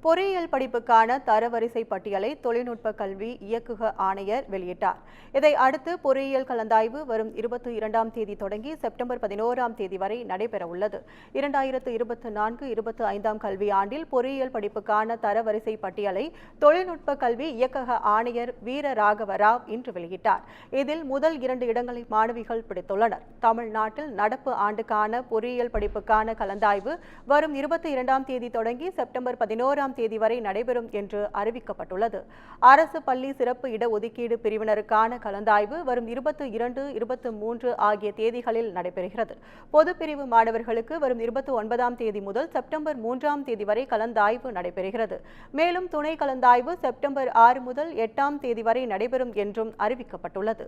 பொறியியல் படிப்புக்கான தரவரிசை பட்டியலை தொழில்நுட்ப கல்வி இயக்குக ஆணையர் வெளியிட்டார். இதை அடுத்து பொறியியல் கலந்தாய்வு வரும் 22ஆம் தேதி தொடங்கி செப்டம்பர் 11ஆம் தேதி வரை நடைபெறவுள்ளது. 2024-25ஆம் கல்வியாண்டில் பொறியியல் படிப்புக்கான தரவரிசை பட்டியலை தொழில்நுட்ப கல்வி இயக்கக ஆணையர் வீர ராகவ ராவ் இன்று வெளியிட்டார். இதில் முதல் 2 இடங்களை மாணவிகள் பிடித்துள்ளனர். தமிழ்நாட்டில் நடப்பு ஆண்டுக்கான பொறியியல் படிப்புக்கான கலந்தாய்வு வரும் 22ஆம் தேதி தொடங்கி செப்டம்பர் 11ஆம் தேதி வரை நடைபெறும் என்று அறிவிக்கப்பட்டுள்ளது. அரசு பள்ளி சிறப்பு இடஒதுக்கீடு பிரிவினருக்கான கலந்தாய்வு வரும் 22, 23 ஆகிய தேதிகளில் நடைபெறுகிறது. பொதுப்பிரிவு மாணவர்களுக்கு வரும் 29ஆம் தேதி முதல் செப்டம்பர் 3ஆம் தேதி வரை கலந்தாய்வு நடைபெறுகிறது. மேலும் துணை கலந்தாய்வு செப்டம்பர் 6 முதல் 8ஆம் தேதி வரை நடைபெறும் என்றும் அறிவிக்கப்பட்டுள்ளது.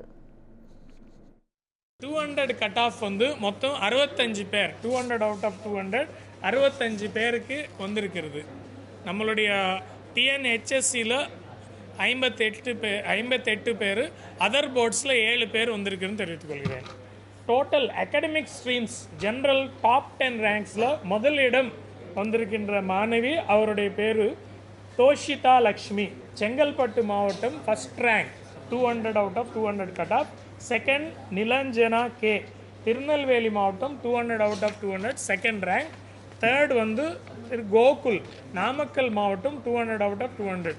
200 கட் ஆஃப் மொத்தம் 65 பேர், 200 அவுட் ஆஃப் 200 65 பேருக்கு வந்திருக்கிறது. நம்மளுடைய டிஎன்ஹெச்எஸ்சியில் 58 பேர், அதர் போர்ட்ஸில் 7 பேர் வந்திருக்குன்னு தெரிவித்துக் கொள்கிறேன். Total academic streams general top 10 ரேங்க்ஸில் முதல் இடம் வந்திருக்கின்ற மாணவி, அவருடைய பேர் தோஷிதா லக்ஷ்மி, செங்கல்பட்டு மாவட்டம், first rank 200 out of 200 cut off. Second Nilanjana K, Tirunelveli மாவட்டம், 200 out of 200 second rank. Third Gokul, Namakkal மாவட்டம், 200 அவுட் ஆஃப் 200.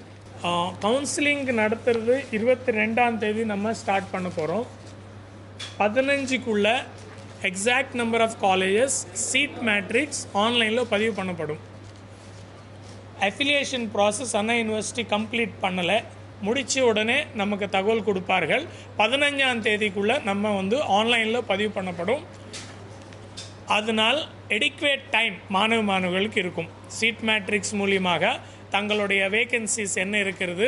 கவுன்சிலிங் நடத்துறது 22ஆம் தேதி நம்ம ஸ்டார்ட் பண்ண போகிறோம். 15க்குள்ள exact number of colleges, seat matrix ஆன்லைனில் பதிவு பண்ணப்படும். Affiliation process Anna university complete பண்ணலை, முடித்த உடனே நமக்கு தகவல் கொடுப்பார்கள். 15ஆம் தேதிக்குள்ளே நம்ம ஆன்லைனில் பதிவு பண்ணப்படும். அதனால் எடிக்குவேட் டைம் மாணவர்களுக்கு இருக்கும். சீட் மேட்ரிக்ஸ் மூலியமாக தங்களுடைய வேகன்சிஸ் என்ன இருக்கிறது,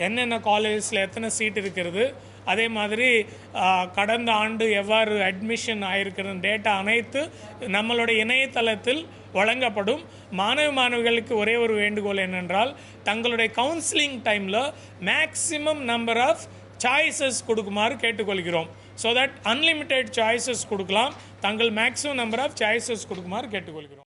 என்னென்ன காலேஜஸில் எத்தனை சீட் இருக்கிறது, அதே மாதிரி கடந்த ஆண்டு எவ்வாறு அட்மிஷன் ஆகிருக்கிறது டேட்டா அனைத்து நம்மளுடைய இணையதளத்தில் வழங்கப்படும். மாணவர்களுக்கு ஒரே ஒரு வேண்டுகோள் என்னென்றால், தங்களுடைய கவுன்சிலிங் டைமில் மேக்ஸிமம் நம்பர் ஆஃப் சாய்ஸஸ் கொடுக்குமாறு கேட்டுக்கொள்கிறோம். ஸோ தட் அன்லிமிட்டெட் சாய்ஸஸ் கொடுக்கலாம். தங்கள் மேக்ஸிமம் நம்பர் ஆஃப் சாய்ஸஸ் கொடுக்குமாறு கேட்டுக்கொள்கிறோம்.